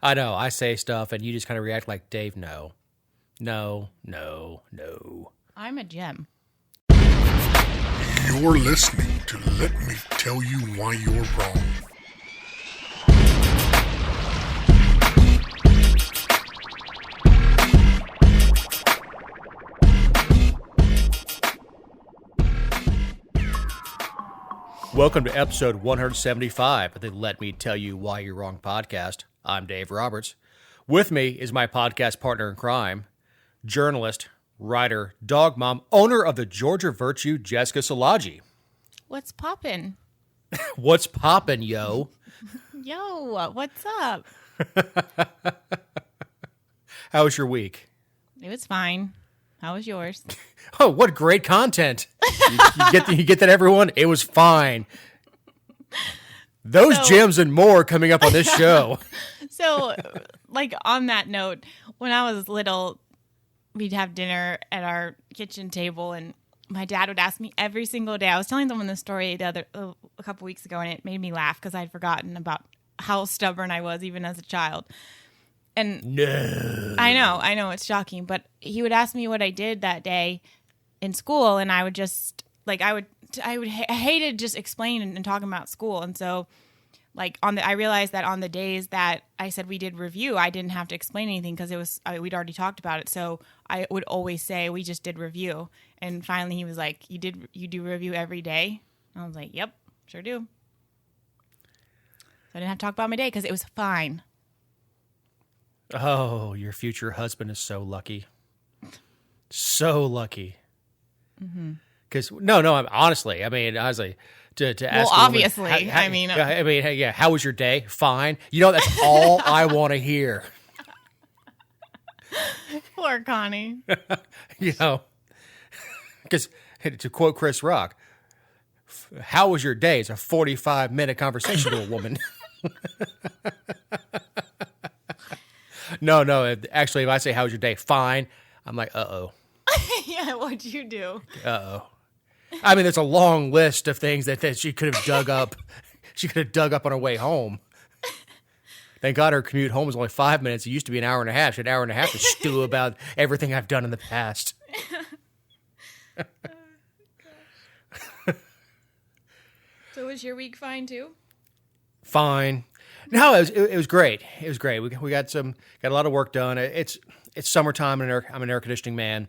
I know. I say stuff and you just kind of react like, Dave, no. No, no, no. I'm a gem. You're listening to Let Me Tell You Why You're Wrong. Welcome to episode 175 of the Let Me Tell You Why You're Wrong podcast. I'm Dave Roberts. With me is my podcast partner in crime, journalist, writer, dog mom, owner of the Georgia Virtue, Jessica Szilagyi. What's poppin'? What's poppin', yo? Yo, what's up? How was your week? It was fine. How was yours? Oh, what great content. You get that, everyone? It was fine. Those gems and more coming up on this show. So, like, on that note, when I was little, we'd have dinner at our kitchen table, and my dad would ask me every single day. I was telling someone this story a couple weeks ago, and it made me laugh because I'd forgotten about how stubborn I was even as a child. And no. I know, it's shocking, but he would ask me what I did that day in school, and I would just, like, I hated just explaining and talking about school, and so, like, I realized that on the days that I said we did review, I didn't have to explain anything because we'd already talked about it, so I would always say we just did review, and finally he was like, you do review every day? And I was like, yep, sure do. So I didn't have to talk about my day because it was fine. Oh, your future husband is so lucky. So lucky. Because honestly, I mean, honestly, to ask. Well, obviously, how was your day? Fine. You know, that's all I want to hear. Poor Connie. You know, because to quote Chris Rock, "How was your day?" It's a 45-minute conversation to a woman. No. Actually, if I say, "How was your day?" Fine. I'm like, uh-oh. Yeah, what'd you do? Uh-oh. I mean, there's a long list of things that she could have dug up. She could have dug up on her way home. Thank God her commute home was only 5 minutes. It used to be an hour and a half. She had an hour and a half to stew about everything I've done in the past. So was your week fine too? Fine. No, it was great. It was great. We got a lot of work done. It's summertime, and I'm an air conditioning man.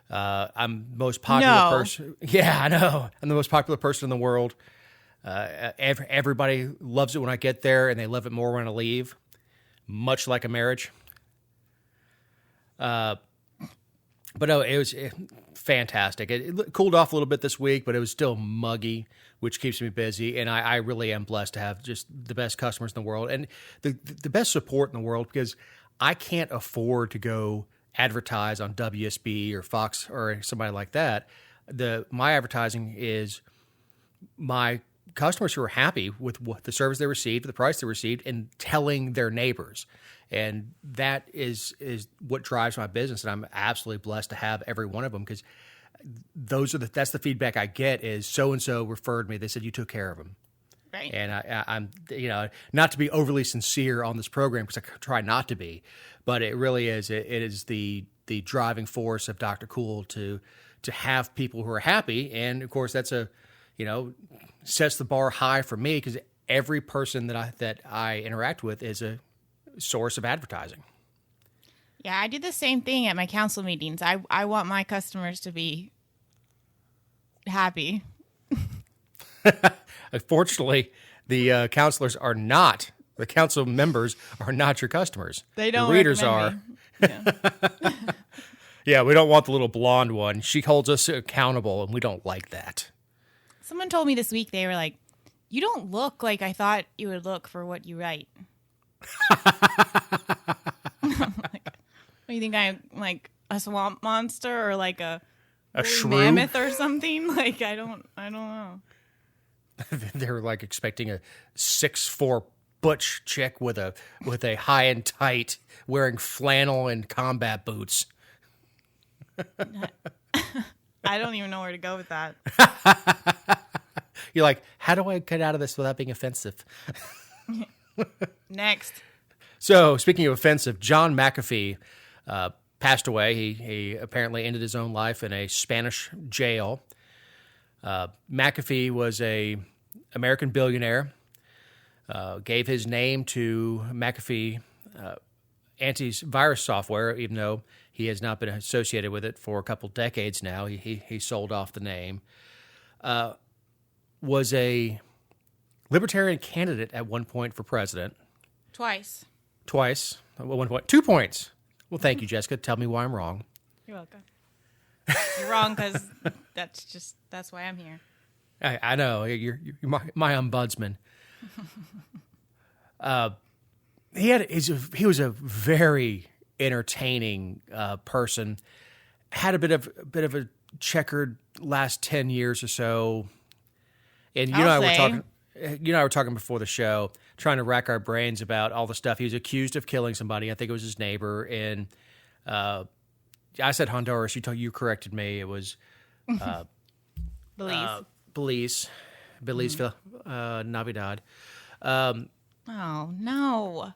I'm the most popular person. Yeah, I know. I'm the most popular person in the world. Everybody loves it when I get there, and they love it more when I leave. Much like a marriage. But no, it was fantastic. It cooled off a little bit this week, but it was still muggy, which keeps me busy. And I really am blessed to have just the best customers in the world and the best support in the world, because I can't afford to go advertise on WSB or Fox or somebody like that. My advertising is my customers who are happy with what the service they received, the price they received, and telling their neighbors. And that is what drives my business. And I'm absolutely blessed to have every one of them, because that's the feedback I get is so-and-so referred me. They said you took care of them. Right. And I'm not to be overly sincere on this program, because I try not to be, but it really is. It is the driving force of Dr. Cool to have people who are happy. And of course that's sets the bar high for me, because every person that I interact with is a source of advertising. Yeah, I do the same thing at my council meetings. I want my customers to be happy. Unfortunately, the council members are not your customers. They don't. The readers are. Yeah. Yeah, we don't want the little blonde one. She holds us accountable, and we don't like that. Someone told me this week, they were like, "You don't look like I thought you would look for what you write." What do you think? I'm like a swamp monster or like a shrew? Mammoth or something? Like I don't know. They're like expecting a 6'4" butch chick with a high and tight, wearing flannel and combat boots. I don't even know where to go with that. You're like, how do I get out of this without being offensive? Next. So, speaking of offensive, John McAfee passed away. He apparently ended his own life in a Spanish jail. McAfee was a American billionaire. Gave his name to McAfee antivirus software, even though he has not been associated with it for a couple decades now. He sold off the name. Was a libertarian candidate at one point for president. Twice. At one point. 2 points. Well, thank you, Jessica. Tell me why I'm wrong. You're welcome. You're wrong because that's why I'm here. I know. You're my ombudsman. He was a very entertaining person. Had a bit of a checkered last 10 years or so. And you and I were talking before the show, trying to rack our brains about all the stuff. He was accused of killing somebody. I think it was his neighbor. And I said Honduras. You corrected me. It was Belize. Navidad. Oh, no.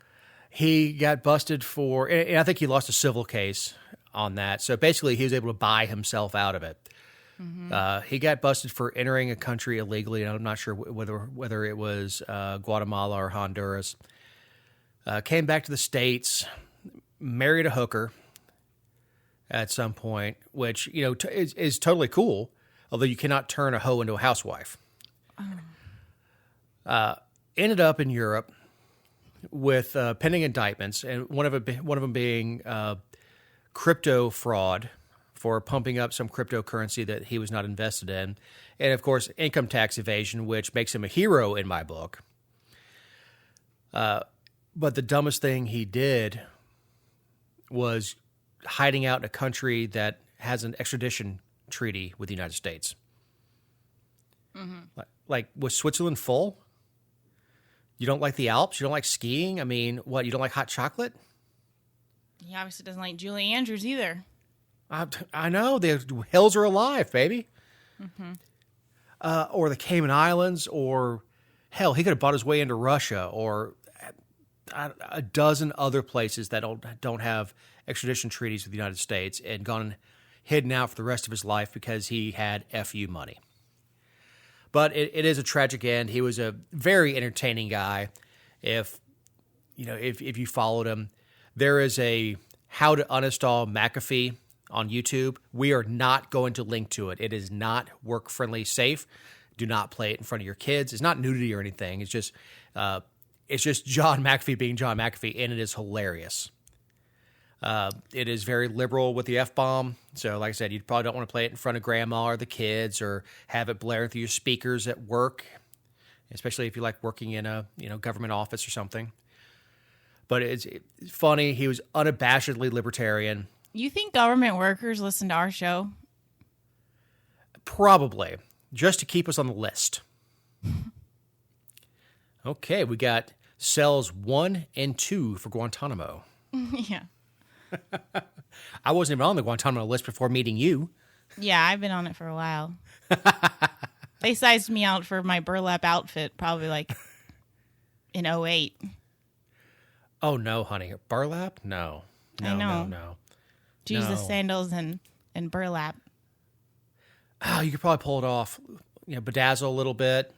He got busted for, and I think he lost a civil case on that. So basically, he was able to buy himself out of it. Mm-hmm. He got busted for entering a country illegally, and I'm not sure whether it was Guatemala or Honduras. Came back to the States, married a hooker at some point, which is totally cool. Although you cannot turn a hoe into a housewife. Ended up in Europe with pending indictments, and one of them being crypto fraud for pumping up some cryptocurrency that he was not invested in, and of course income tax evasion, which makes him a hero in my book. But the dumbest thing he did was hiding out in a country that has an extradition treaty with the United States. Mm-hmm. Like, was Switzerland full? You don't like the Alps? You don't like skiing? I mean, what, you don't like hot chocolate? He obviously doesn't like Julie Andrews either. I know. The hills are alive, baby. Mm-hmm. Or the Cayman Islands, or hell, he could have bought his way into Russia, or a dozen other places that don't have extradition treaties with the United States, and gone hidden out for the rest of his life because he had FU money. But it is a tragic end. He was a very entertaining guy. If you followed him, there is a how to uninstall McAfee on YouTube. We are not going to link to it. It is not work friendly, safe. Do not play it in front of your kids. It's not nudity or anything. It's just John McAfee being John McAfee, and it is hilarious. It is very liberal with the F-bomb. So like I said, you probably don't want to play it in front of grandma or the kids, or have it blaring through your speakers at work, especially if you like working in a government office or something. But it's funny. He was unabashedly libertarian. You think government workers listen to our show? Probably. Just to keep us on the list. Okay, we got cells 1 and 2 for Guantanamo. Yeah. I wasn't even on the Guantanamo list before meeting you. Yeah, I've been on it for a while. They sized me out for my burlap outfit probably like in 2008. Oh, no, honey. Burlap? No. I know. No. Jesus sandals and burlap. Oh, you could probably pull it off. Bedazzle a little bit.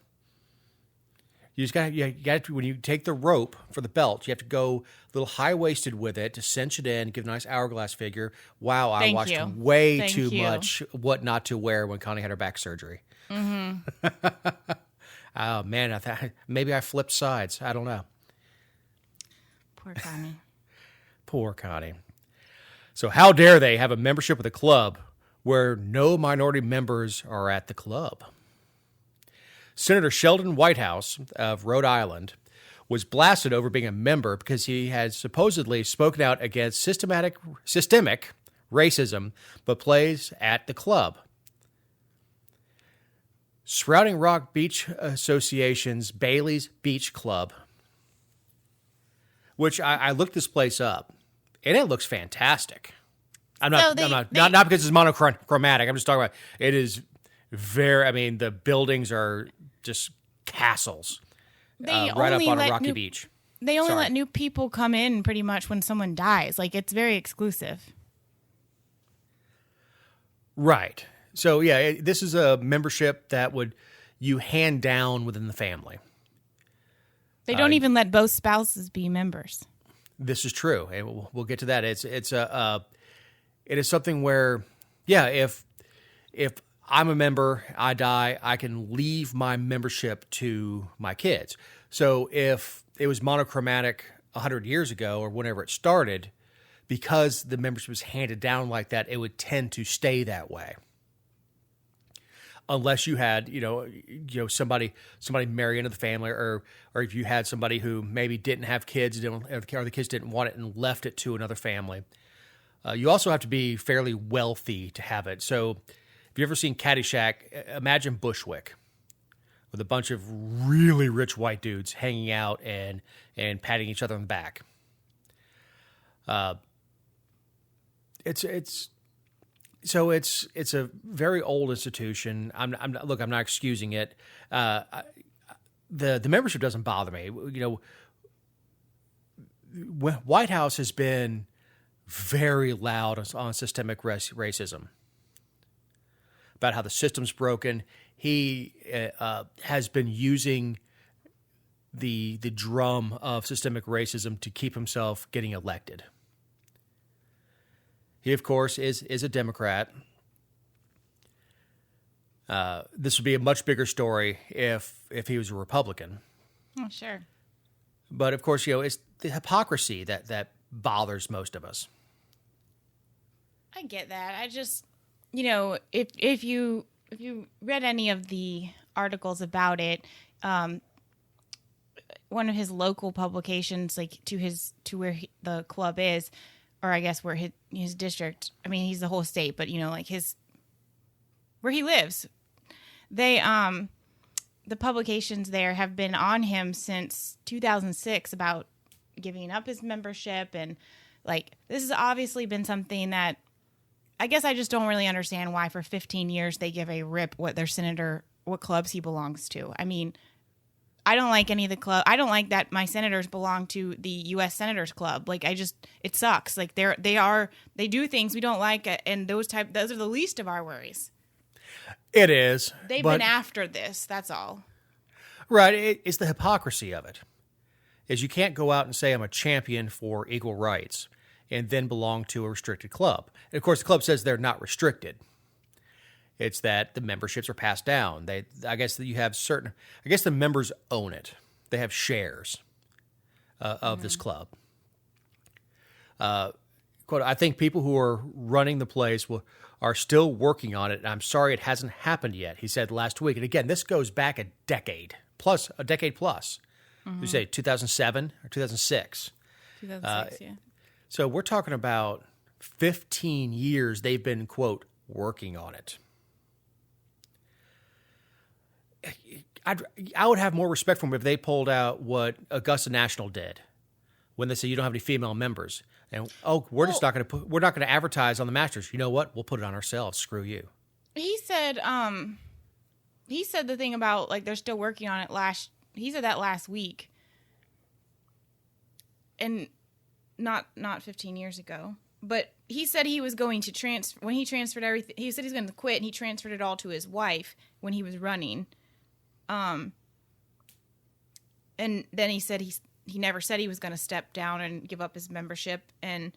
You just got to, when you take the rope for the belt, you have to go a little high-waisted with it to cinch it in, give a nice hourglass figure. Wow, I watched way too much What Not to Wear when Connie had her back surgery. Mm-hmm. Oh, man, I thought maybe I flipped sides. I don't know. Poor Connie. Poor Connie. So how dare they have a membership with a club where no minority members are at the club? Senator Sheldon Whitehouse of Rhode Island was blasted over being a member because he had supposedly spoken out against systemic racism, but plays at the club. Sprouting Rock Beach Association's Bailey's Beach Club, which I looked this place up, and it looks fantastic. Not because it's monochromatic. I'm just talking about it is very. I mean, the buildings are just castles. They right up only on a let rocky new- beach. They only Sorry. let new people come in pretty much when someone dies. Like, it's very exclusive. Right. So yeah, this is a membership that you hand down within the family. They don't even let both spouses be members. This is true, and we'll get to that. It is something where, yeah, if I'm a member, I die, I can leave my membership to my kids. So if it was monochromatic 100 years ago or whenever it started, because the membership was handed down like that, it would tend to stay that way. Unless you had, somebody marry into the family, or if you had somebody who maybe didn't have kids, or the kids didn't want it and left it to another family. You also have to be fairly wealthy to have it. So if you've ever seen Caddyshack, imagine Bushwick with a bunch of really rich white dudes hanging out and patting each other on the back. It's a very old institution. I'm not excusing it. The membership doesn't bother me. White House has been very loud on systemic racism, about how the system's broken. He has been using the drum of systemic racism to keep himself getting elected. He, of course, is a Democrat. This would be a much bigger story if he was a Republican. Oh, sure. But, of course, it's the hypocrisy that bothers most of us. I get that. I just, if you read any of the articles about it, one of his local publications, like to where the club is, or I guess where his district, I mean, he's the whole state, but where he lives, they, the publications there have been on him since 2006 about giving up his membership. And this has obviously been something that I guess I just don't really understand why for 15 years they give a rip what clubs he belongs to. I mean, I don't like any of the club. I don't like that my senators belong to the U.S. Senators Club. It sucks. They do things we don't like, and those are the least of our worries. It is. They've been after this. That's all. Right. It's the hypocrisy of it. Is you can't go out and say I'm a champion for equal rights and then belong to a restricted club. And of course, the club says they're not restricted. It's that the memberships are passed down. I guess the members own it. They have shares of this club. Quote, I think people who are running the place are still working on it, and I'm sorry it hasn't happened yet, he said last week. And again, this goes back a decade plus. Mm-hmm. You say 2007 or 2006? 2006, yeah. So we're talking about 15 years they've been, quote, working on it. I would have more respect for them if they pulled out what Augusta National did when they said you don't have any female members, and we're not going to advertise on the Masters. You know what? We'll put it on ourselves. Screw you. He said the thing about they're still working on it. He said that last week, and not 15 years ago. But he said he was going to when he transferred everything. He said he's going to quit, and he transferred it all to his wife when he was running. And then he said he never said he was going to step down and give up his membership, and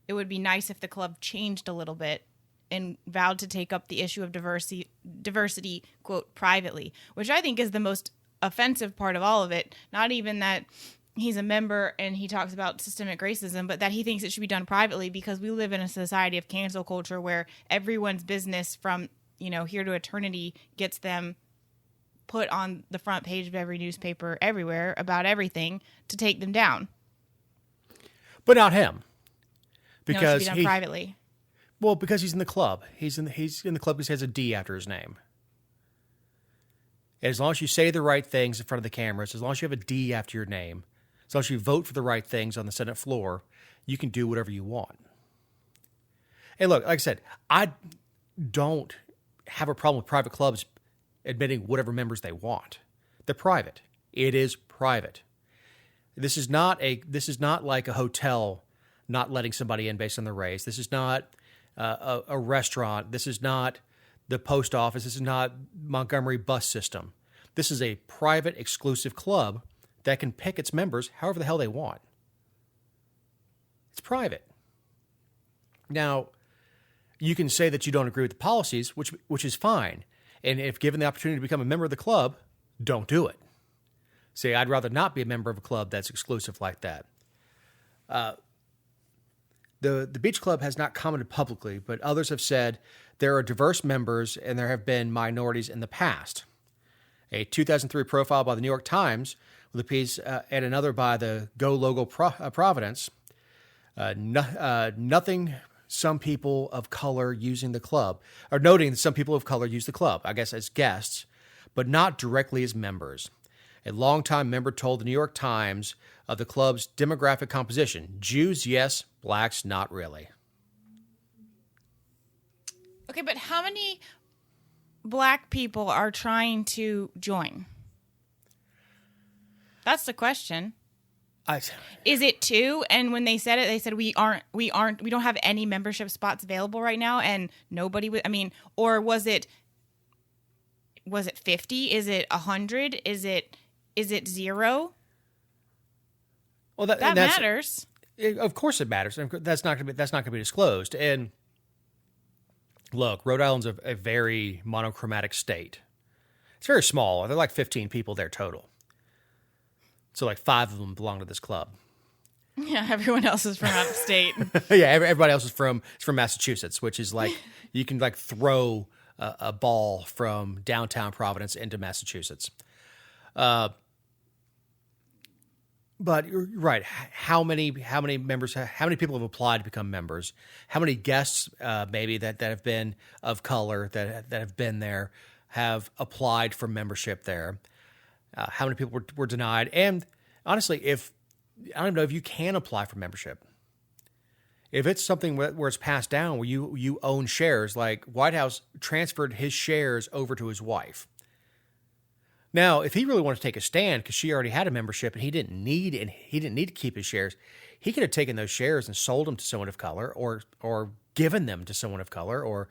it would be nice if the club changed a little bit and vowed to take up the issue of diversity, quote, privately, which I think is the most offensive part of all of it. Not even that he's a member and he talks about systemic racism, but that he thinks it should be done privately, because we live in a society of cancel culture where everyone's business from, here to eternity gets them put on the front page of every newspaper everywhere about everything to take them down. But not him. Because it should be done privately. Well, because he's in the club. He's in the club because he has a D after his name. And as long as you say the right things in front of the cameras, as long as you have a D after your name, as long as you vote for the right things on the Senate floor, you can do whatever you want. And look, like I said, I don't have a problem with private clubs admitting whatever members they want. They're private. It is private. This is not like a hotel not letting somebody in based on their race. This is not a restaurant. This is not the post office. This is not Montgomery bus system. This is a private, exclusive club that can pick its members however the hell they want. It's private. Now, you can say that you don't agree with the policies, which is fine. And if given the opportunity to become a member of the club, don't do it. Say, I'd rather not be a member of a club that's exclusive like that. The beach club has not commented publicly, but others have said there are diverse members and there have been minorities in the past. A 2003 profile by the New York Times with a piece and another by the Go Logo Providence. Nothing some people of color using the club, or noting that some people of color use the club, I guess as guests, but not directly as members. A longtime member told the New York Times of the club's demographic composition. Jews, yes. Blacks, not really. Okay, but how many black people are trying to join? That's the question. Is it 2? And when they said it, they said we don't have any membership spots available right now, and nobody would. I mean, or was it 50? Is it 100? Is it 0? Well, that matters. Of course, it matters. That's not going to be disclosed. And look, Rhode Island's a very monochromatic state. It's very small. They're like 15 people there total. So like 5 of them belong to this club. Yeah, everyone else is from out of state. Yeah, everybody else is from Massachusetts, which is like you can like throw a ball from downtown Providence into Massachusetts. But you're right. How many members? How many people have applied to become members? How many guests, maybe that have been of color that have been there, have applied for membership there? How many people were denied? And honestly, I don't know if you can apply for membership. If it's something where it's passed down, where you own shares, like White House transferred his shares over to his wife. Now, if he really wanted to take a stand because she already had a membership and he didn't need to keep his shares, he could have taken those shares and sold them to someone of color, or given them to someone of color, or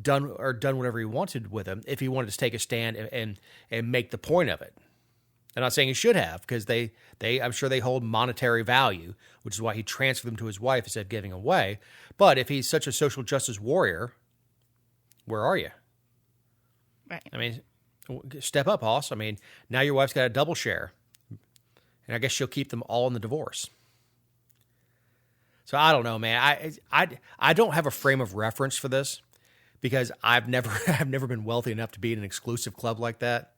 done whatever he wanted with them if he wanted to take a stand and make the point of it. I'm not saying he should have, because I'm sure they hold monetary value, which is why he transferred them to his wife instead of giving away. But if he's such a social justice warrior, where are you? Right. I mean, step up, Hoss. I mean, now your wife's got a double share, and I guess she'll keep them all in the divorce. So I don't know, man. I don't have a frame of reference for this because I've never been wealthy enough to be in an exclusive club like that.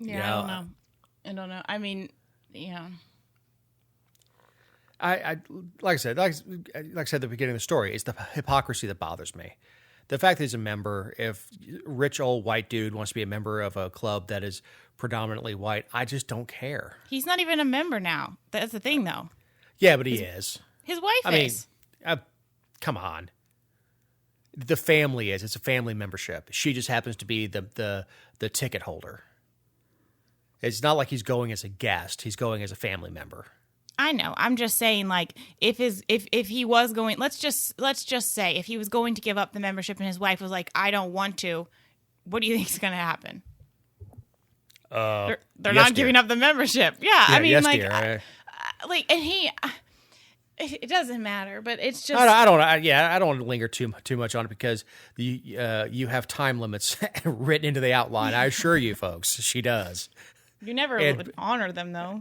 Yeah, I don't know. I mean, yeah. I like I said at the beginning of the story, it's the hypocrisy that bothers me. The fact that he's a member, if rich old white dude wants to be a member of a club that is predominantly white, I just don't care. He's not even a member now. That's the thing, though. Yeah, but he is. His wife is. Come on. The family is. It's a family membership. She just happens to be the ticket holder. It's not like he's going as a guest. He's going as a family member. I know. I'm just saying, like, if he was going, let's just say if he was going to give up the membership and his wife was like, I don't want to, what do you think is going to happen? They're yes, not giving up the membership. Yeah, I mean, yes, like, dear. It doesn't matter, but it's just. I don't want to linger too much on it because you have time limits written into the outline. I assure you, folks, she does. You never would honor them, though.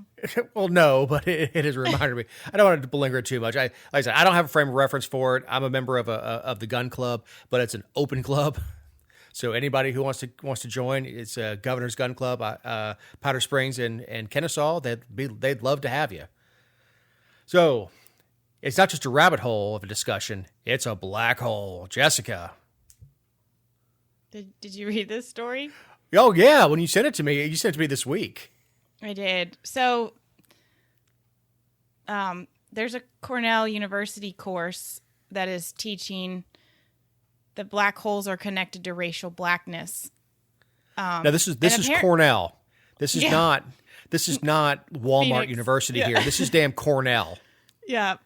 Well, no, but it has reminded me. I don't want to linger too much. Like I said, I don't have a frame of reference for it. I'm a member of the gun club, but it's an open club. So anybody who wants to join, it's a Governor's Gun Club, Powder Springs and Kennesaw. They'd love to have you. So it's not just a rabbit hole of a discussion; it's a black hole. Jessica, did you read this story? Oh yeah, when you sent it to me this week. I did. So, there's a Cornell University course that is teaching that black holes are connected to racial blackness. Now this is Cornell. This is not Walmart Phoenix. University here. This is damn Cornell. Yeah.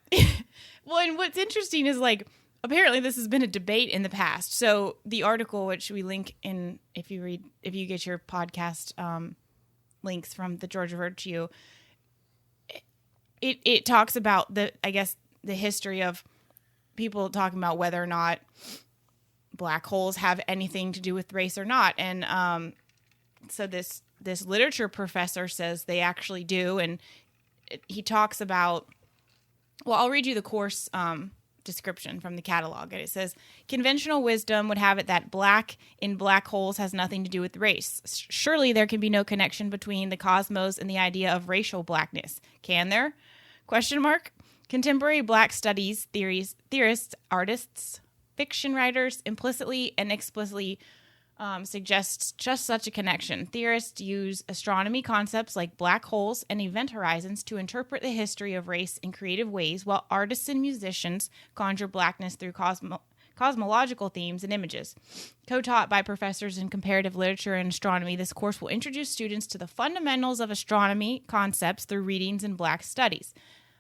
Well, and what's interesting is like apparently this has been a debate in the past. So the article, which we link in, if you get your podcast links from the Georgia Virtue, it talks about the history of people talking about whether or not black holes have anything to do with race or not. And so this literature professor says they actually do. And he talks about, well, I'll read you the course description from the catalog. And it says, conventional wisdom would have it that black in black holes has nothing to do with race. Surely there can be no connection between the cosmos and the idea of racial blackness. Can there? ? Contemporary black studies, theorists, artists, fiction writers implicitly and explicitly suggests just such a connection. Theorists use astronomy concepts like black holes and event horizons to interpret the history of race in creative ways, while artists and musicians conjure blackness through cosmological themes and images. Co-taught by professors in comparative literature and astronomy, this course will introduce students to the fundamentals of astronomy concepts through readings in black studies.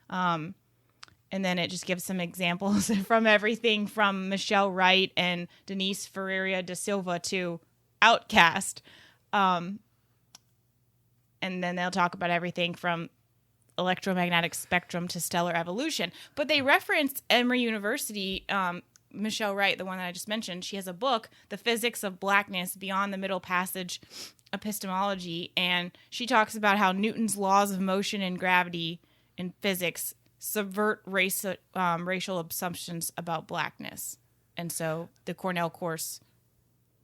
And then it just gives some examples from everything from Michelle Wright and Denise Ferreira da Silva to Outcast. And then they'll talk about everything from electromagnetic spectrum to stellar evolution. But they reference Emory University, Michelle Wright, the one that I just mentioned. She has a book, The Physics of Blackness Beyond the Middle Passage Epistemology. And she talks about how Newton's laws of motion and gravity in physics subvert racial assumptions about blackness. And so the Cornell course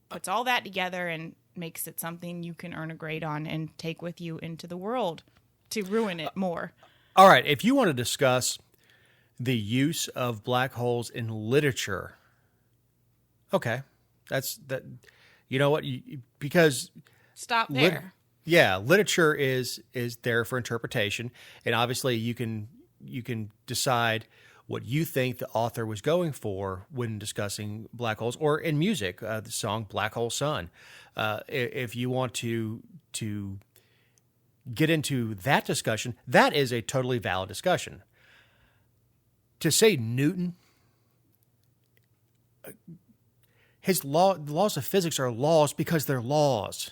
puts all that together and makes it something you can earn a grade on and take with you into the world to ruin it more. All right, if you want to discuss the use of black holes in literature, okay, that's that. You know what? Because stop there. Literature is there for interpretation, and obviously you can decide what you think the author was going for when discussing black holes, or in music, the song "Black Hole Sun." If you want to get into that discussion, that is a totally valid discussion. To say Newton, the laws of physics are laws because they're laws.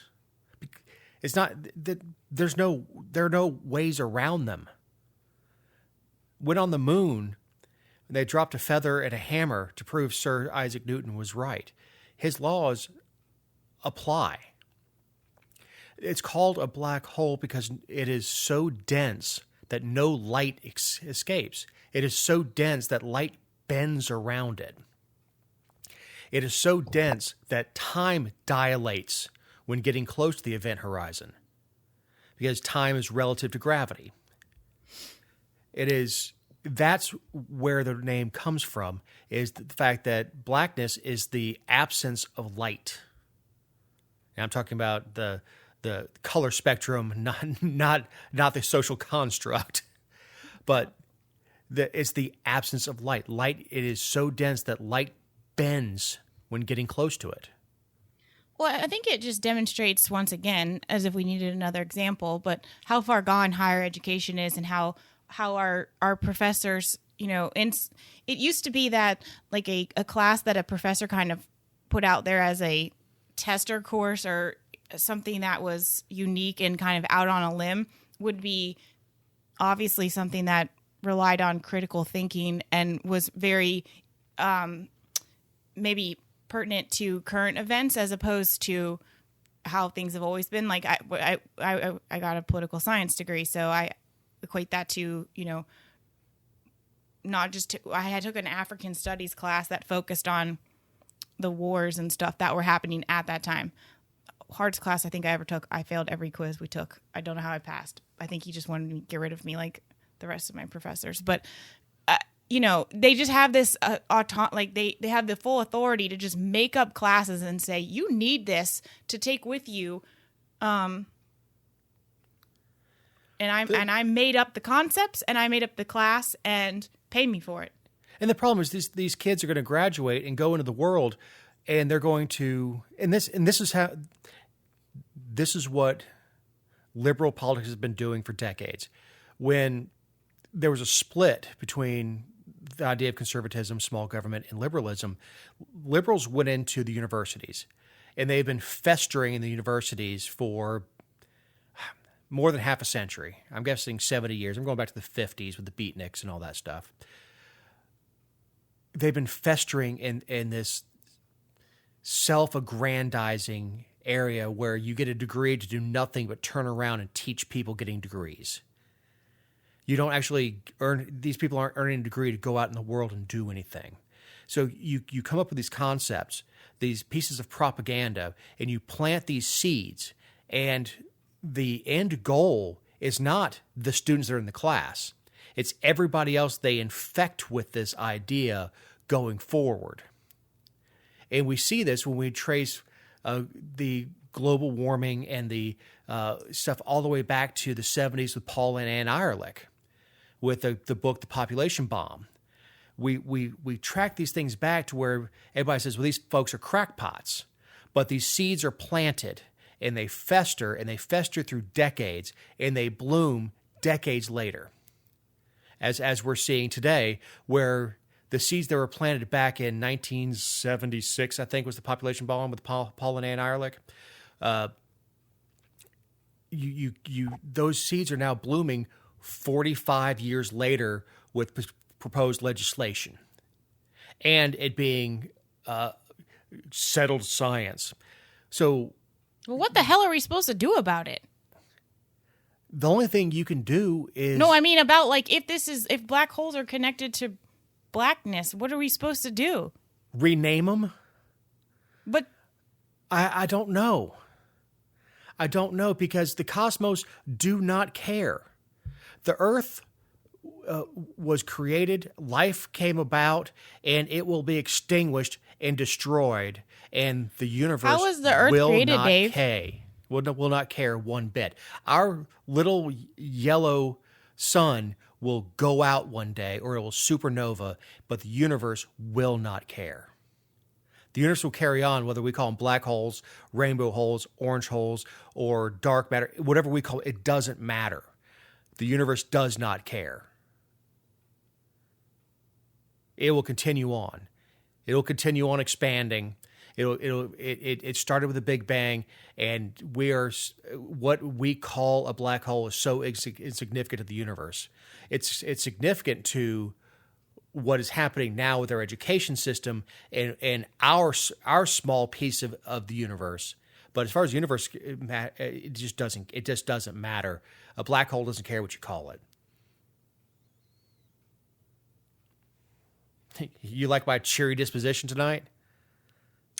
It's not that there are no ways around them. When on the moon, they dropped a feather and a hammer to prove Sir Isaac Newton was right. His laws apply. It's called a black hole because it is so dense that no light escapes. It is so dense that light bends around it. It is so dense that time dilates when getting close to the event horizon, because time is relative to gravity. That's where the name comes from, is the fact that blackness is the absence of light. And I'm talking about the color spectrum, not the social construct, but it's the absence of light. Light, it is so dense that light bends when getting close to it. Well, I think it just demonstrates once again, as if we needed another example, but how far gone higher education is, and how our professors, it used to be that like a class that a professor kind of put out there as a tester course or something that was unique and kind of out on a limb would be obviously something that relied on critical thinking and was very maybe pertinent to current events as opposed to how things have always been. Like I got a political science degree, so I equate that to, not just I took an African studies class that focused on the wars and stuff that were happening at that time. Hardest class I think I ever took. I failed every quiz we took. I don't know how I passed. I think he just wanted to get rid of me like the rest of my professors. But they just have this they have the full authority to just make up classes and say, you need this to take with you. And I made up the concepts and I made up the class and paid me for it. And the problem is these kids are going to graduate and go into the world, and they're going to, and this is how this is what liberal politics has been doing for decades. When there was a split between the idea of conservatism, small government, and liberalism, liberals went into the universities, and they've been festering in the universities for more than half a century. I'm guessing 70 years. I'm going back to the 50s with the beatniks and all that stuff. They've been festering in this self-aggrandizing area where you get a degree to do nothing but turn around and teach people getting degrees. You don't actually these people aren't earning a degree to go out in the world and do anything. So you come up with these concepts, these pieces of propaganda, and you plant these seeds, and the end goal is not the students that are in the class. It's everybody else they infect with this idea going forward. And we see this when we trace the global warming and the stuff all the way back to the 70s with Paul and Ann Ehrlich with the book The Population Bomb. We track these things back to where everybody says, well, these folks are crackpots. But these seeds are planted, and they fester through decades, and they bloom decades later. As we're seeing today, where the seeds that were planted back in 1976, I think, was the population bomb with Paul and Ann Ehrlich. Those seeds are now blooming 45 years later with proposed legislation, and it being settled science. So, well, what the hell are we supposed to do about it? The only thing you can do is... No, I mean about like if black holes are connected to blackness, what are we supposed to do? Rename them? But I don't know. I don't know, because the cosmos do not care. The Earth was created, life came about, and it will be extinguished and destroyed, and the universe how was the Earth will created, not Dave? Will not care one bit. Our little yellow sun will go out one day, or it will supernova, but the universe will not care. The universe will carry on, whether we call them black holes, rainbow holes, orange holes, or dark matter, whatever we call it, it doesn't matter. The universe does not care. It will continue on. It will continue on expanding. It started with a Big Bang, and what we call a black hole is so insignificant to the universe. It's significant to what is happening now with our education system and our small piece of the universe. But as far as the universe, it just doesn't matter. A black hole doesn't care what you call it. You like my cheery disposition tonight?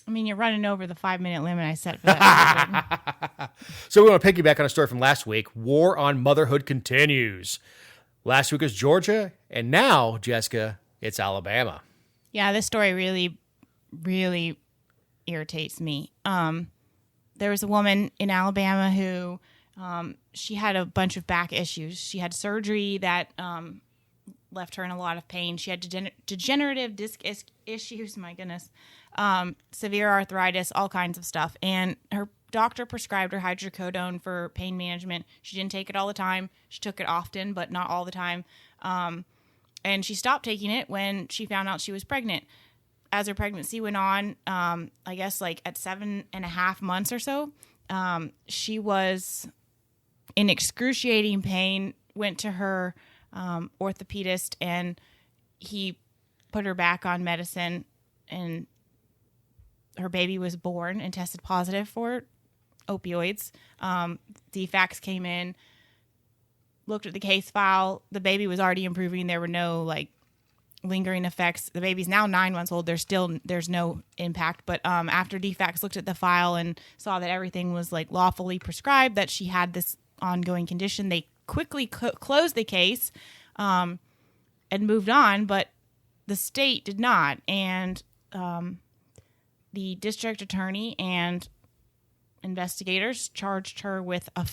I mean, you're running over the 5-minute limit I set for that. So we want to piggyback on a story from last week. War on motherhood continues. Last week was Georgia, and now, Jessica, it's Alabama. Yeah, this story really, really irritates me. There was a woman in Alabama who she had a bunch of back issues. She had surgery that left her in a lot of pain. She had degenerative disc issues, my goodness, severe arthritis, all kinds of stuff. And her doctor prescribed her hydrocodone for pain management. She didn't take it all the time. She took it often, but not all the time. And she stopped taking it when she found out she was pregnant. As her pregnancy went on, I guess like at 7.5 months or so, she was in excruciating pain, went to her orthopedist, and he put her back on medicine, and her baby was born and tested positive for opioids. DFACS came in, looked at the case file. The baby was already improving. There were no like lingering effects. The baby's now 9 months old. There's no impact. But after DFACS looked at the file and saw that everything was like lawfully prescribed, that she had this ongoing condition, they quickly closed the case and moved on. But the state did not. And the district attorney and investigators charged her with a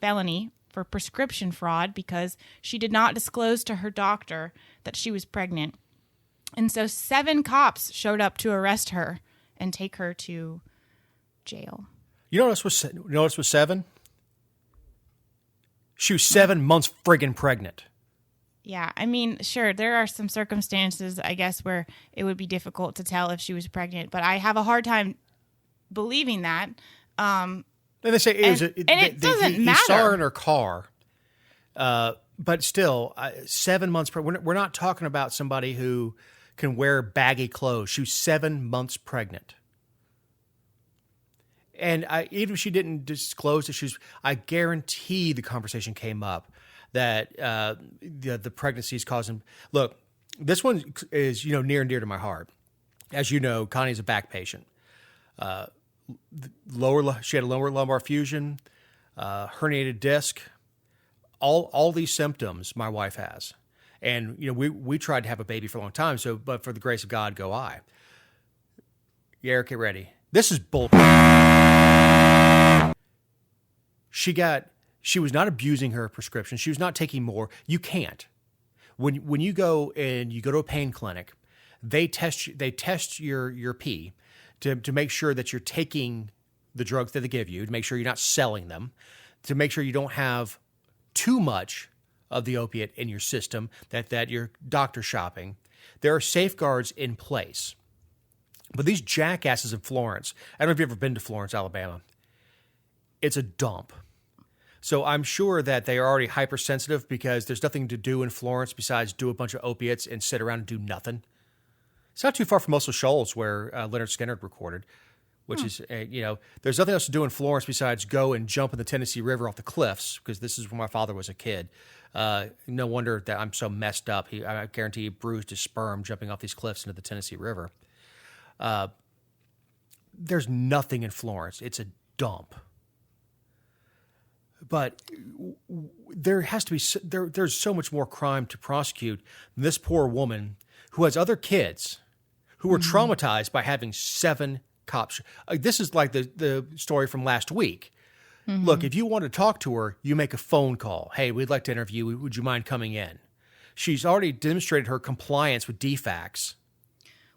felony for prescription fraud because she did not disclose to her doctor that she was pregnant. And so 7 cops showed up to arrest her and take her to jail. You know what was 7? She was 7 months friggin' pregnant. Yeah, I mean, sure, there are some circumstances, I guess, where it would be difficult to tell if she was pregnant, but I have a hard time believing that. And they say it doesn't matter. He saw her in her car, but still, 7 months. We're not talking about somebody who can wear baggy clothes. She was 7 months pregnant. And even if she didn't disclose that I guarantee the conversation came up that the pregnancy is causing. Look, this one is near and dear to my heart. As you know, Connie's a back patient. She had a lower lumbar fusion, herniated disc, all these symptoms my wife has. And we tried to have a baby for a long time. But for the grace of God, go I. Yeah, Eric, get ready. This is bull. She was not abusing her prescription. She was not taking more. You can't. When you go to a pain clinic, they test your pee to make sure that you're taking the drugs that they give you, to make sure you're not selling them, to make sure you don't have too much of the opiate in your system that you're doctor shopping. There are safeguards in place. But these jackasses in Florence, I don't know if you've ever been to Florence, Alabama. It's a dump. So I'm sure that they are already hypersensitive because there's nothing to do in Florence besides do a bunch of opiates and sit around and do nothing. It's not too far from Muscle Shoals where Leonard Skinner recorded, which is, there's nothing else to do in Florence besides go and jump in the Tennessee River off the cliffs, because this is when my father was a kid. No wonder that I'm so messed up. I guarantee he bruised his sperm jumping off these cliffs into the Tennessee River. There's nothing in Florence. It's a dump. But there has to be there's so much more crime to prosecute than this poor woman who has other kids who were traumatized by having 7 cops. This is like the story from last week. Mm-hmm. Look, if you want to talk to her, you make a phone call. Hey, we'd like to interview you. Would you mind coming in? She's already demonstrated her compliance with DFACS.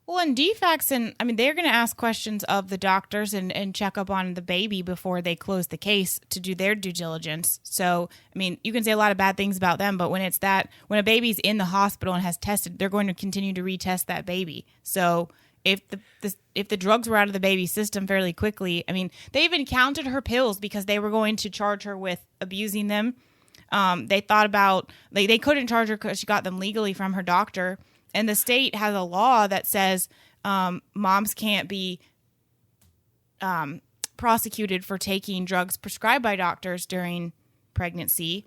Well, and DFACS, they're going to ask questions of the doctors and check up on the baby before they close the case to do their due diligence. So, you can say a lot of bad things about them, but when a baby's in the hospital and has tested, they're going to continue to retest that baby. So if the drugs were out of the baby's system fairly quickly, they even counted her pills because they were going to charge her with abusing them. They thought about, they couldn't charge her because she got them legally from her doctor. And the state has a law that says moms can't be prosecuted for taking drugs prescribed by doctors during pregnancy.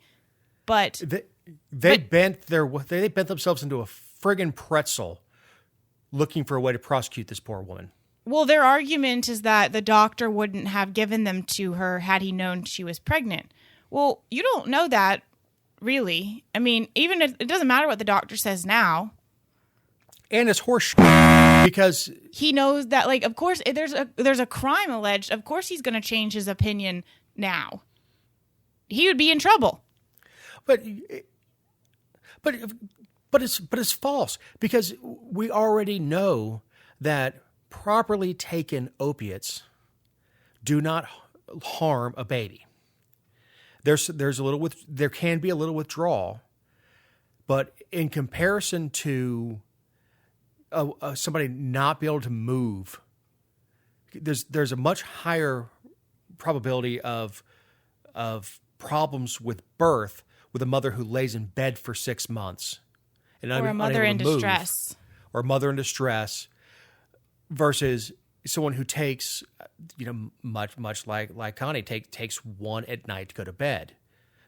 But they bent themselves into a friggin' pretzel looking for a way to prosecute this poor woman. Well, their argument is that the doctor wouldn't have given them to her had he known she was pregnant. Well, you don't know that, really. Even if it doesn't matter what the doctor says now. And it's horse because he knows that, of course, if there's a crime alleged, of course he's going to change his opinion now. He would be in trouble. But it's false, because we already know that properly taken opiates do not harm a baby. There can be a little withdrawal, but in comparison to somebody not be able to move, there's a much higher probability of problems with birth with a mother who lays in bed for 6 months, and or a mother in distress, or a mother in distress, versus someone who takes, much like Connie takes one at night to go to bed,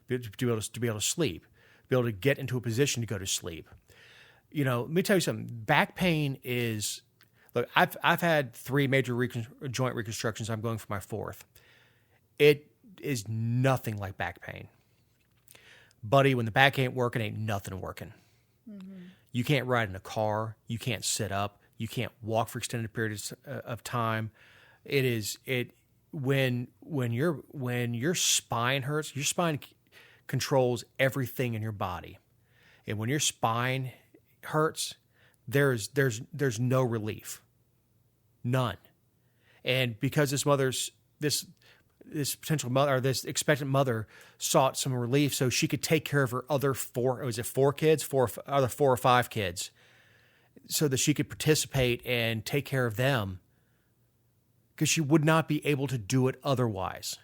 to be able to sleep, be able to get into a position to go to sleep. Let me tell you something. Back pain is, look, I've had 3 major joint reconstructions. I'm going for my 4th. It is nothing like back pain. Buddy, when the back ain't working, ain't nothing working. Mm-hmm. You can't ride in a car. You can't sit up. You can't walk for extended periods of time. When your spine hurts, your spine controls everything in your body. And when your spine hurts, there's no relief, none. And because this this potential mother or this expectant mother sought some relief so she could take care of her other four kids, four or five kids, so that she could participate and take care of them because she would not be able to do it otherwise.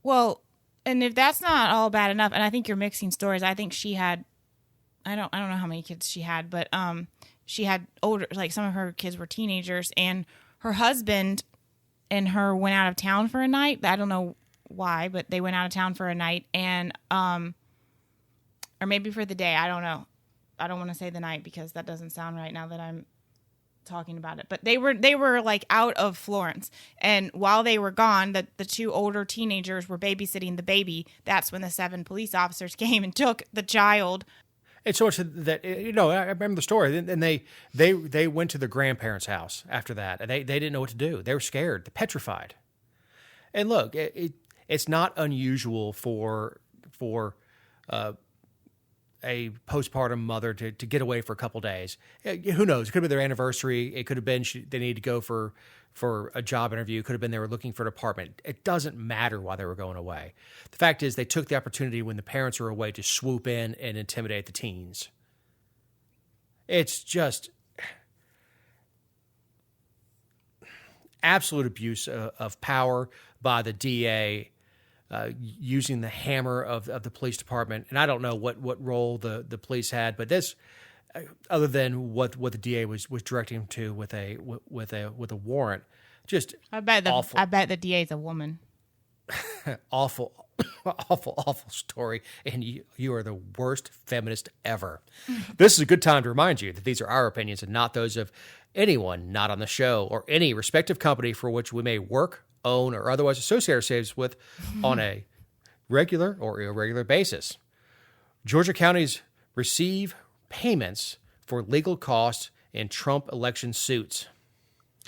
Well, and if that's not all bad enough, and I think you're mixing stories. I think she had, I don't know how many kids she had, but she had older, like some of her kids were teenagers, and her husband and her went out of town for a night. I don't know why, but they went out of town for a night, and or maybe for the day. I don't know. I don't want to say the night because that doesn't sound right now that I'm talking about it. But they were like out of Florence, and while they were gone, the two older teenagers were babysitting the baby. That's when the 7 police officers came and took the child. It's so much that, I remember the story. And they went to their grandparents' house after that. And they didn't know what to do. They were scared, petrified. And look, it's not unusual for a postpartum mother to get away for a couple days. Who knows? It could have been their anniversary. It could have been they needed to go for a job interview. It could have been they were looking for an apartment. It doesn't matter why they were going away. The fact is they took the opportunity when the parents are away to swoop in and intimidate the teens. It's just absolute abuse of power by the DA, using the hammer of the police department. And I don't know what role the police had, but this, other than what the DA was directing him to with a warrant, just awful. I bet the DA is a woman. Awful, awful story. And you are the worst feminist ever. This is a good time to remind you that these are our opinions and not those of anyone not on the show or any respective company for which we may work, own, or otherwise associate ourselves with on a regular or irregular basis. Georgia counties receive payments for legal costs in Trump election suits.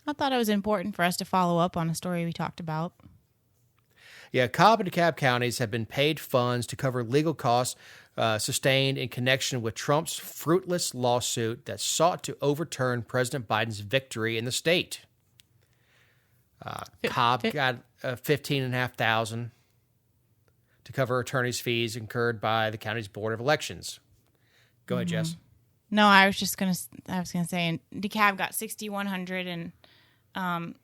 I thought it was important for us to follow up on a story we talked about. Yeah, Cobb and DeKalb counties have been paid funds to cover legal costs sustained in connection with Trump's fruitless lawsuit that sought to overturn President Biden's victory in the state. Cobb got $15,500 to cover attorney's fees incurred by the county's Board of Elections. Go ahead, Jess. No, I was gonna say, and DeKalb got $6,100, and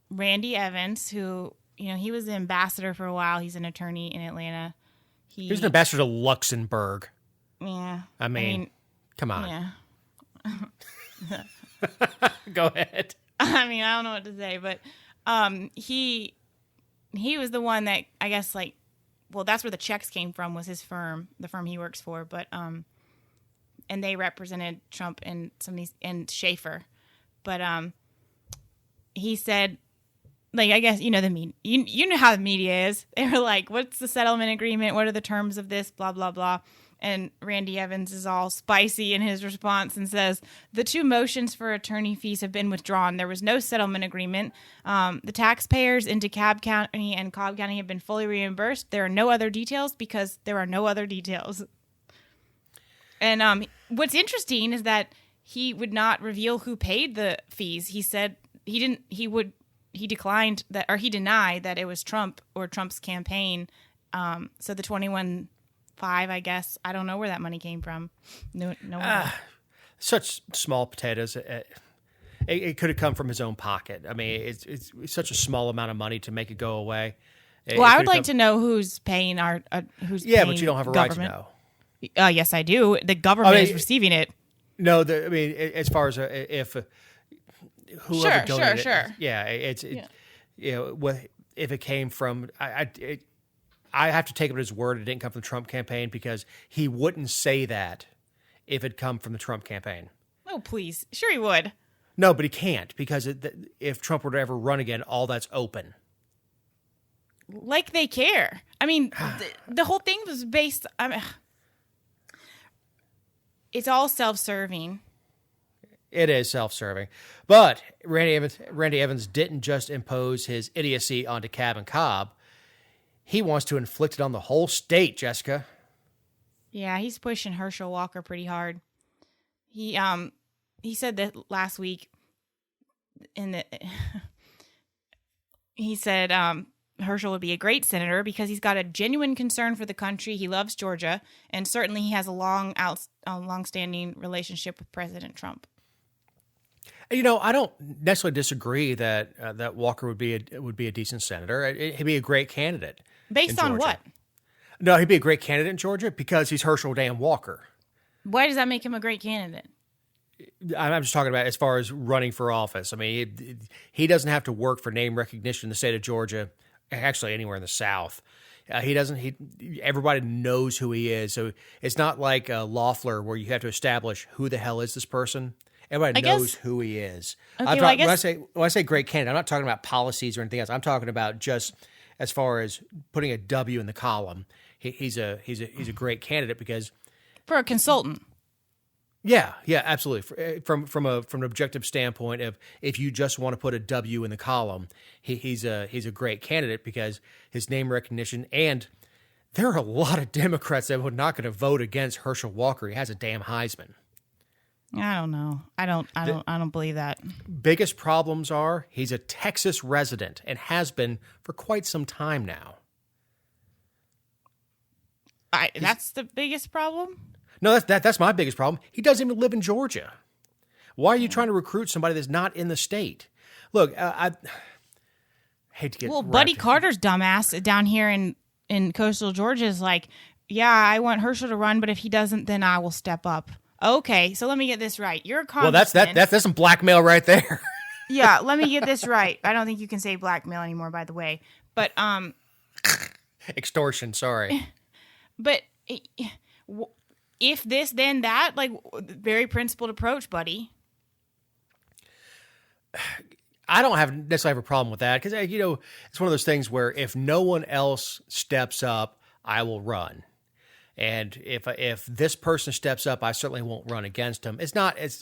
Randy Evans, who he was the ambassador for a while. He's an attorney in Atlanta. He was an ambassador to Luxembourg. Yeah, I mean come on. Yeah. Go ahead. I mean, I don't know what to say, but he was the one that I guess that's where the checks came from, was his firm, the firm he works for, but and they represented Trump and and Schaefer, but he said, I guess the media, you know how the media is. They were like, "What's the settlement agreement? What are the terms of this? Blah blah blah." And Randy Evans is all spicy in his response and says, "The 2 motions for attorney fees have been withdrawn. There was no settlement agreement. The taxpayers in DeKalb County and Cobb County have been fully reimbursed. There are no other details because there are no other details." And what's interesting is that he would not reveal who paid the fees. He said he didn't. He declined that, or he denied that it was Trump or Trump's campaign. So the 21.5, I guess. I don't know where that money came from. No. Such small potatoes. It could have come from his own pocket. I mean, it's such a small amount of money to make it go away. I would like to know who's paying who's. Yeah, paying but you don't have a government. right to know. Yes, I do. The government is receiving it. No, as far as if whoever donated, sure. Yeah, if it came from, I have to take him at his word. It didn't come from the Trump campaign because he wouldn't say that if it come from the Trump campaign. Oh, please. Sure he would. No, but he can't because if Trump were to ever run again, all that's open. Like they care. I mean, the whole thing was based. It's all self-serving. It is self-serving. But Randy Evans didn't just impose his idiocy onto DeKalb and Cobb. He wants to inflict it on the whole state, Jessica. Yeah, he's pushing Herschel Walker pretty hard. He said that last week he said Herschel would be a great senator because he's got a genuine concern for the country. He loves Georgia, and certainly he has a long-standing relationship with President Trump. I don't necessarily disagree that that Walker would be a decent senator. He'd be a great candidate. Based on what? No, he'd be a great candidate in Georgia because he's Herschel Dan Walker. Why does that make him a great candidate? I'm just talking about as far as running for office. I mean, he doesn't have to work for name recognition in the state of Georgia, actually anywhere in the South. He doesn't. Everybody knows who he is, so it's not like Loeffler where you have to establish who the hell is this person. Everybody knows who he is. Okay, when I say great candidate, I'm not talking about policies or anything else. I'm talking about just as far as putting a W in the column. He's a great candidate because for a consultant. Yeah, absolutely. From an objective standpoint of if you just want to put a W in the column, he's a great candidate because his name recognition, and there are a lot of Democrats that would not going to vote against Herschel Walker. He has a damn Heisman. I don't know. I don't believe that. Biggest problems are he's a Texas resident and has been for quite some time now. That's the biggest problem? No, that's my biggest problem. He doesn't even live in Georgia. Why are you trying to recruit somebody that's not in the state? Look, I hate to get Buddy Carter's dumbass down here in coastal Georgia is like, yeah, I want Herschel to run, but if he doesn't, then I will step up. Okay, so let me get this right. You're a congressman. Well, that's some blackmail right there. Yeah, let me get this right. I don't think you can say blackmail anymore, by the way. But extortion. Sorry. But if this, then that, like, very principled approach, buddy. I don't necessarily have a problem with that because, it's one of those things where if no one else steps up, I will run. And if this person steps up, I certainly won't run against him.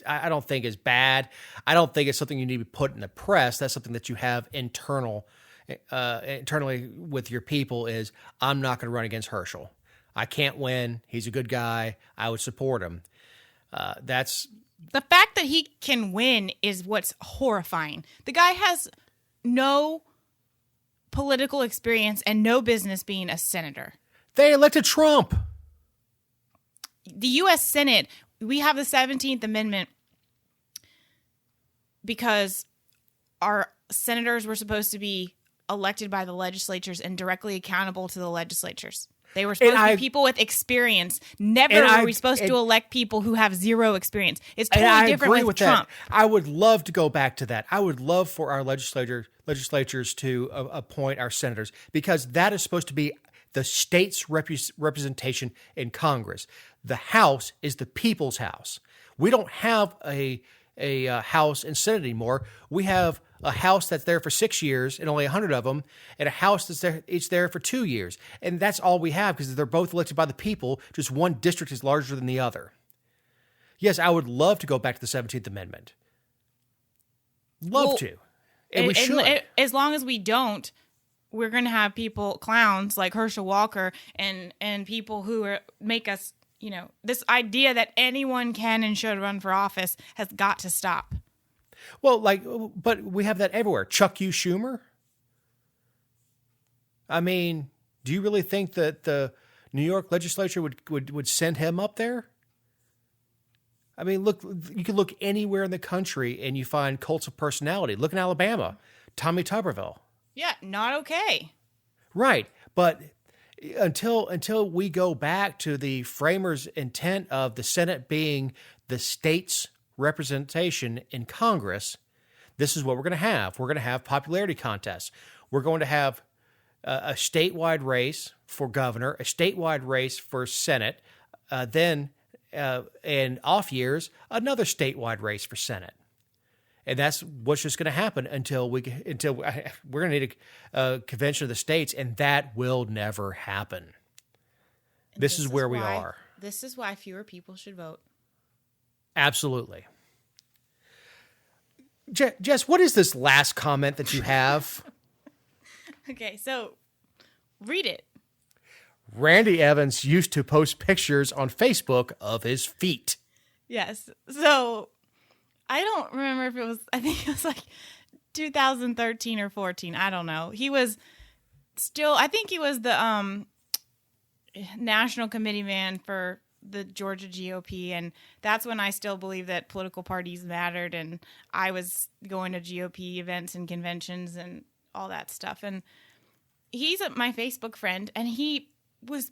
I don't think it's bad. I don't think it's something you need to put in the press. That's something that you have internally with your people is, I'm not going to run against Herschel. I can't win. He's a good guy. I would support him. That's the fact that he can win is what's horrifying. The guy has no political experience and no business being a senator. They elected Trump. The U.S. Senate, we have the 17th Amendment because our senators were supposed to be elected by the legislatures and directly accountable to the legislatures. They were supposed to be people with experience. Never were we supposed to elect people who have zero experience. It's totally different with Trump. That. I would love to go back to that. I would love for our legislatures to appoint our senators because that is supposed to be the state's representation in Congress. The House is the people's house. We don't have a House and Senate anymore. We have a House that's there for 6 years and only 100 of them, and a House that's there for 2 years. And that's all we have because they're both elected by the people. Just one district is larger than the other. Yes, I would love to go back to the 17th Amendment. Love to. And we should. As long as we don't, we're going to have clowns like Herschel Walker and people who make us, this idea that anyone can and should run for office has got to stop. Well, but we have that everywhere. Chuck U. Schumer. I mean, do you really think that the New York legislature would send him up there? I mean, look, you can look anywhere in the country and you find cults of personality. Look in Alabama, Tommy Tuberville. Yeah, not okay. Right, but until we go back to the framers' intent of the Senate being the state's representation in Congress, this is what we're going to have. We're going to have popularity contests. We're going to have a statewide race for governor, a statewide race for Senate, then in off years, another statewide race for Senate. And that's what's just going to happen until we're going to need a convention of the states, and that will never happen. This is where we are. This is why fewer people should vote. Absolutely. Jess, what is this last comment that you have? Okay, so read it. Randy Evans used to post pictures on Facebook of his feet. Yes. So I don't remember if I think it was like 2013 or 14. I don't know. He was still, I think he was the national committee man for the Georgia GOP, and that's when I still believe that political parties mattered, and I was going to GOP events and conventions and all that stuff. And he's my Facebook friend, and he was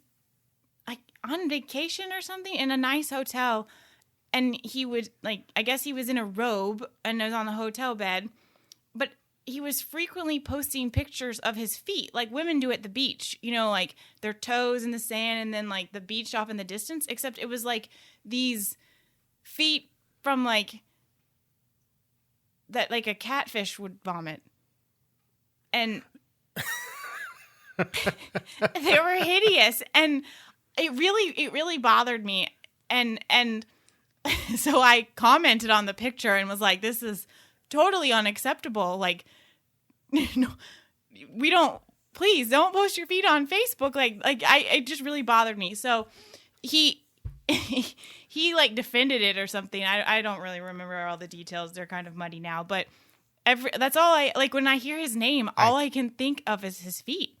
like on vacation or something in a nice hotel, and he would I guess he was in a robe and was on the hotel bed, but he was frequently posting pictures of his feet like women do at the beach, like their toes in the sand and then like the beach off in the distance, except it was like these feet from that like a catfish would vomit. And they were hideous, and it really bothered me. And so I commented on the picture and was like, this is totally unacceptable. Like, no, please don't post your feet on Facebook. It just really bothered me. So he defended it or something. I don't really remember all the details. They're kind of muddy now, but that's all when I hear his name, all I can think of is his feet.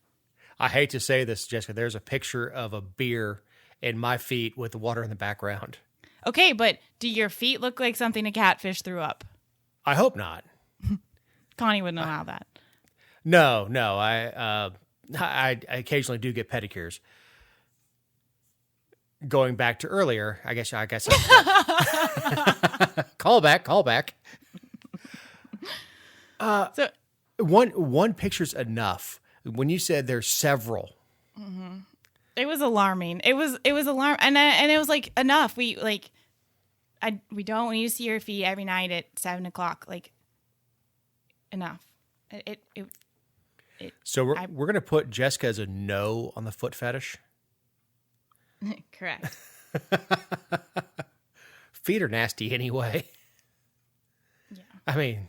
I hate to say this, Jessica, there's a picture of a beer in my feet with the water in the background. Okay, but do your feet look like something a catfish threw up? I hope not. Connie wouldn't allow that. No. I occasionally do get pedicures. Going back to earlier, I guess. Call back. So one picture's enough. When you said there's several, it was alarming. It was alarming, and it was like enough. We don't need to see your feet every night at 7:00. Like enough. So we're gonna put Jessica as a no on the foot fetish. Correct. Feet are nasty anyway. Yeah. I mean,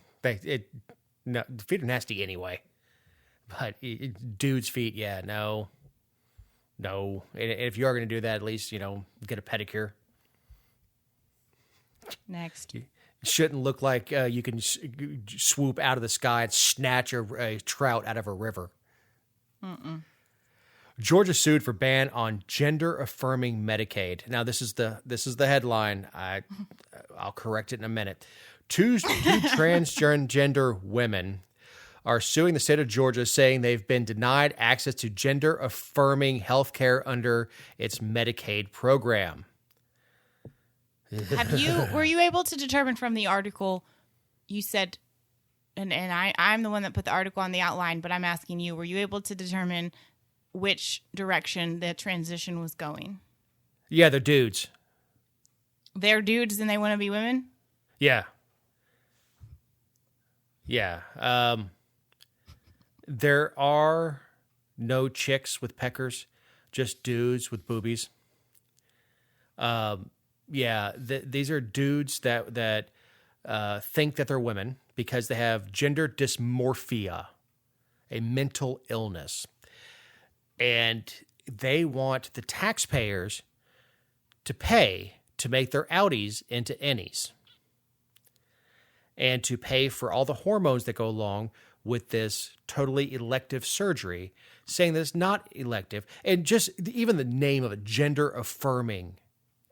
no, feet are nasty anyway. But dude's feet, yeah, no. And if you are going to do that, at least, get a pedicure. Next. It shouldn't look like you can swoop out of the sky and snatch a trout out of a river. Mm-mm. Georgia sued for ban on gender-affirming Medicaid. Now, this is the headline. I'll correct it in a minute. Two transgender women are suing the state of Georgia, saying they've been denied access to gender-affirming health care under its Medicaid program. Were you able to determine from the article you said, and I'm the one that put the article on the outline, but I'm asking you, were you able to determine which direction the transition was going? Yeah, they're dudes. They're dudes and they want to be women? Yeah. There are no chicks with peckers, just dudes with boobies. These are dudes that think that they're women because they have gender dysmorphia, a mental illness. And they want the taxpayers to pay to make their outies into innies and to pay for all the hormones that go along with this totally elective surgery, saying that it's not elective. And just even the name of it, gender-affirming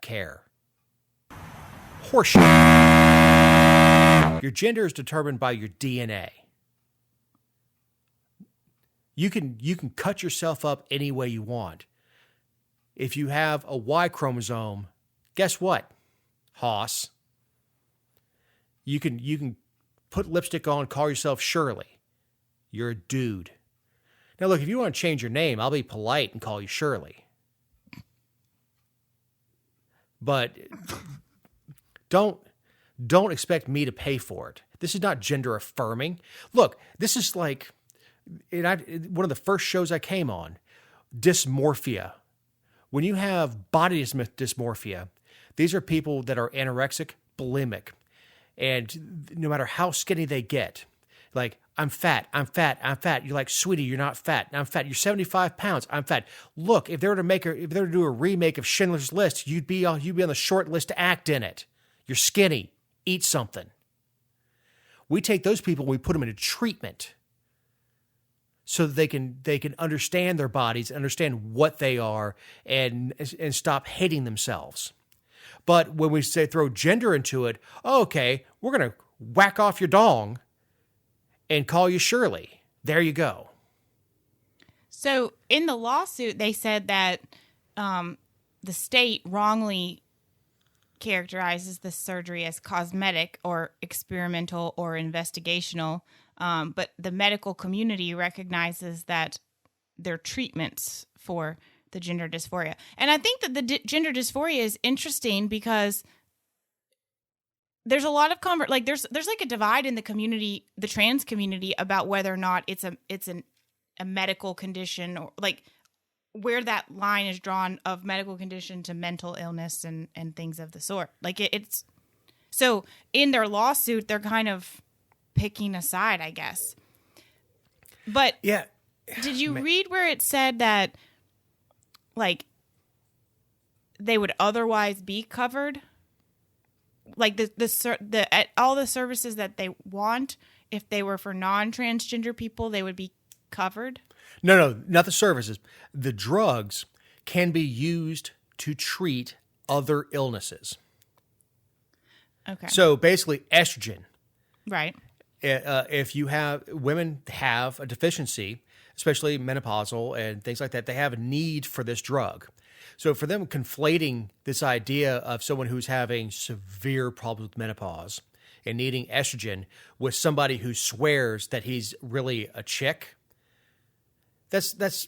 care. Horseshit. Your gender is determined by your DNA. You can cut yourself up any way you want. If you have a Y chromosome, guess what, Hoss? You can put lipstick on, call yourself Shirley. You're a dude. Now look, if you want to change your name, I'll be polite and call you Shirley. But don't expect me to pay for it. This is not gender affirming. Look, this is like one of the first shows I came on, dysmorphia. When you have body dysmorphia, these are people that are anorexic, bulimic, and no matter how skinny they get, like, I'm fat. You're like, sweetie, you're not fat. I'm fat. You're 75 pounds. I'm fat. Look, if they were to do a remake of Schindler's List, you'd be on the short list to act in it. You're skinny. Eat something. We take those people and we put them into treatment so that they can understand their bodies, understand what they are, and stop hating themselves. But when we say throw gender into it, okay, we're going to whack off your dong and call you Shirley. There you go. So in the lawsuit, they said that the state wrongly characterizes the surgery as cosmetic or experimental or investigational, but the medical community recognizes that they're treatments for the gender dysphoria. And I think that the gender dysphoria is interesting because there's a lot of there's like a divide in the community, the trans community, about whether or not it's a medical condition, or like where that line is drawn of medical condition to mental illness and things of the sort. Like it's so in their lawsuit, they're kind of picking a side, I guess. But yeah, did you read where it said that like they would otherwise be covered? Like the all the services that they want, if they were for non-transgender people, they would be covered? No, not the services. The drugs can be used to treat other illnesses. Okay. So basically, estrogen. Right. If women have a deficiency, especially menopausal and things like that, they have a need for this drug. So for them conflating this idea of someone who's having severe problems with menopause and needing estrogen with somebody who swears that he's really a chick, that's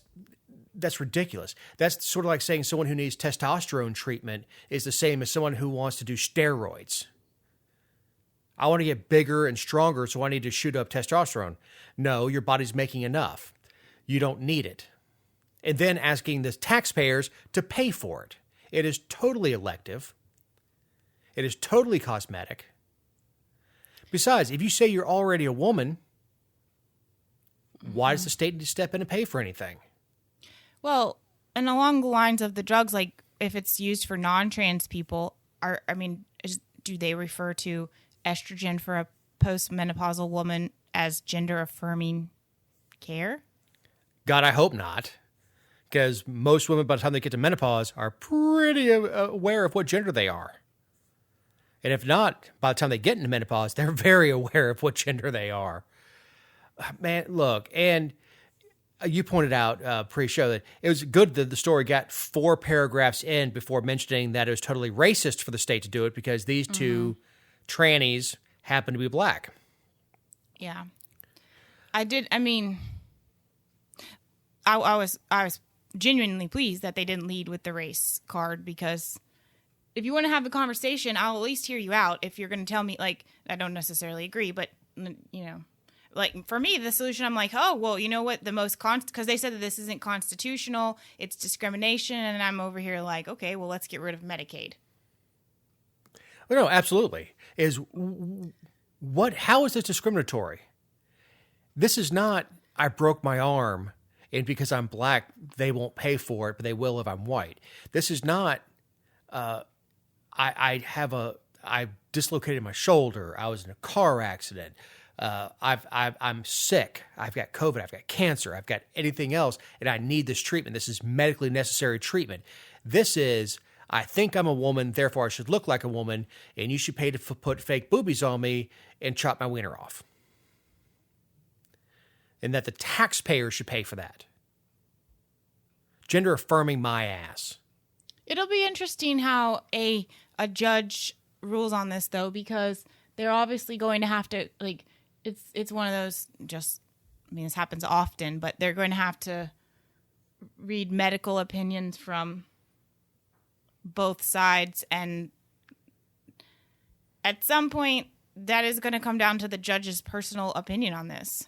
ridiculous. That's sort of like saying someone who needs testosterone treatment is the same as someone who wants to do steroids. I want to get bigger and stronger, so I need to shoot up testosterone. No, your body's making enough. You don't need it. And then asking the taxpayers to pay for it. It is totally elective. It is totally cosmetic. Besides, if you say you're already a woman, why does the state need to step in and pay for anything? Well, and along the lines of the drugs, like if it's used for non-trans people, do they refer to estrogen for a postmenopausal woman as gender-affirming care? God, I hope not. Because most women, by the time they get to menopause, are pretty aware of what gender they are. And if not, by the time they get into menopause, they're very aware of what gender they are. Man, look, and you pointed out pre-show that it was good that the story got 4 paragraphs in before mentioning that it was totally racist for the state to do it because these two trannies happen to be black. Yeah. I was genuinely pleased that they didn't lead with the race card, because if you want to have a conversation, I'll at least hear you out. If you're going to tell me, like, I don't necessarily agree, but, you know, like for me, the solution, I'm like, oh, well, you know what, because they said that this isn't constitutional, it's discrimination, and I'm over here like, okay, well, let's get rid of Medicaid. No, absolutely. How is this discriminatory? This is not, I broke my arm, and because I'm black, they won't pay for it, but they will if I'm white. This is not, I dislocated my shoulder. I was in a car accident. I'm sick. I've got COVID. I've got cancer. I've got anything else, and I need this treatment. This is medically necessary treatment. This is, I think I'm a woman, therefore I should look like a woman, and you should pay to put fake boobies on me and chop my wiener off. And that the taxpayer should pay for that. Gender affirming my ass. It'll be interesting how a judge rules on this, though, because they're obviously going to have to, like, it's one of those, this happens often, but they're going to have to read medical opinions from both sides, and at some point, that is going to come down to the judge's personal opinion on this.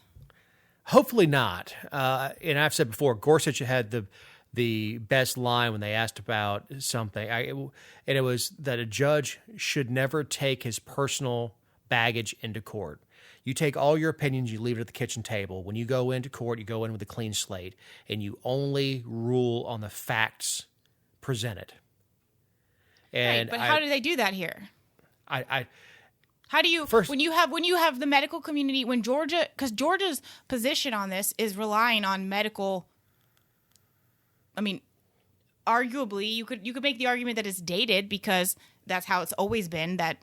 Hopefully not. And I've said before, Gorsuch had the best line when they asked about something, and it was that a judge should never take his personal baggage into court. You take all your opinions, you leave it at the kitchen table. When you go into court, you go in with a clean slate, and you only rule on the facts presented. And right, but how do they do that here? How do you First, when you have the medical community, when Georgia, because Georgia's position on this is relying on medical. I mean, arguably, you could make the argument that it's dated because that's how it's always been, that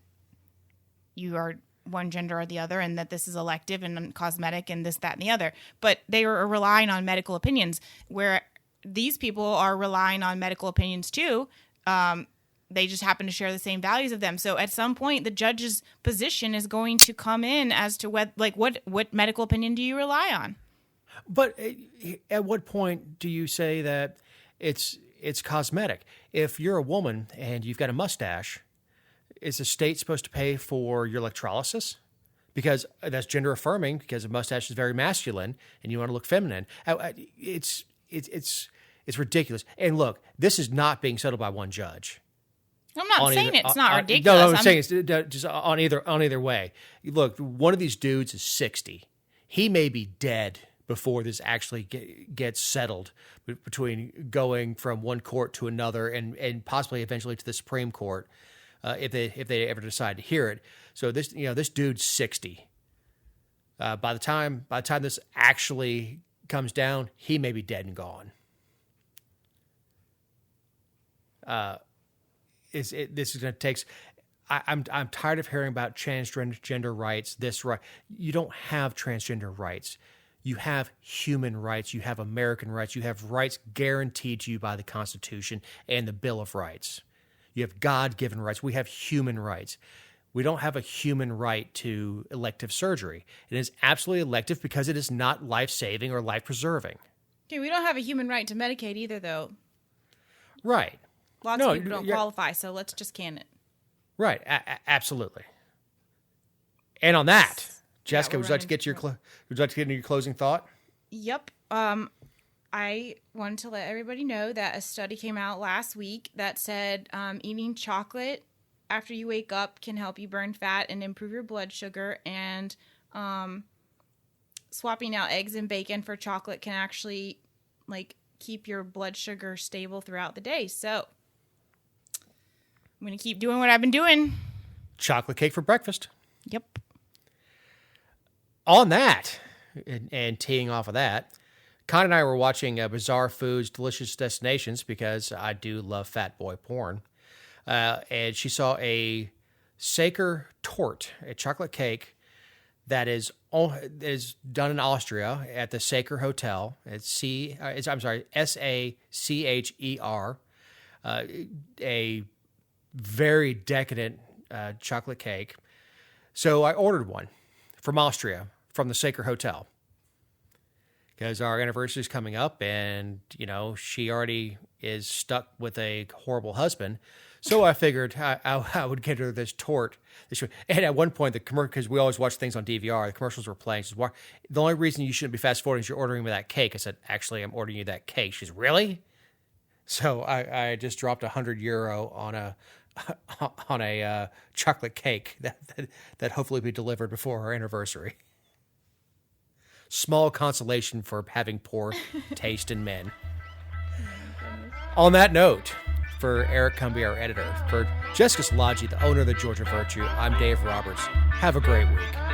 you are one gender or the other, and that this is elective and cosmetic and this, that, and the other. But they are relying on medical opinions, where these people are relying on medical opinions too. They just happen to share the same values of them. So at some point, the judge's position is going to come in as to what medical opinion do you rely on? But at what point do you say that it's cosmetic? If you're a woman and you've got a mustache, is the state supposed to pay for your electrolysis? Because that's gender affirming, because a mustache is very masculine and you want to look feminine. It's ridiculous. And look, this is not being settled by one judge. I'm not saying it's not ridiculous. No, I'm saying it's just on either way. Look, one of these dudes is 60. He may be dead before this actually gets settled between going from one court to another and possibly eventually to the Supreme Court if they ever decide to hear it. So this dude's 60. By the time this actually comes down, he may be dead and gone. This is going to take. I'm tired of hearing about transgender rights. This right, you don't have transgender rights. You have human rights. You have American rights. You have rights guaranteed to you by the Constitution and the Bill of Rights. You have God-given rights. We have human rights. We don't have a human right to elective surgery. It is absolutely elective because it is not life-saving or life-preserving. Okay, we don't have a human right to Medicaid either, though. Right. Lots of people don't qualify, so let's just can it. Right, absolutely. And on that, Jessica, would you like to get into your closing thought? Yep. I wanted to let everybody know that a study came out last week that said eating chocolate after you wake up can help you burn fat and improve your blood sugar, and swapping out eggs and bacon for chocolate can actually keep your blood sugar stable throughout the day. So I'm going to keep doing what I've been doing. Chocolate cake for breakfast. Yep. On that, and teeing off of that, Con and I were watching Bizarre Foods, Delicious Destinations, because I do love fat boy porn. And she saw a Saker Torte, a chocolate cake that is done in Austria at the Saker Hotel. It's SACHER, a very decadent chocolate cake. So I ordered one from Austria, from the Saker Hotel, because our anniversary is coming up, and she already is stuck with a horrible husband. So I figured I would get her this torte. And at one point, because we always watch things on DVR, the commercials were playing. She says, the only reason you shouldn't be fast forwarding is you're ordering me that cake. I said, actually, I'm ordering you that cake. She says, really? So I just dropped €100 on a chocolate cake that hopefully will be delivered before our anniversary. Small consolation for having poor taste in men. On that note, for Eric Cumby, our editor, for Jessica Salagi, the owner of the Georgia Virtue, I'm Dave Roberts. Have a great week.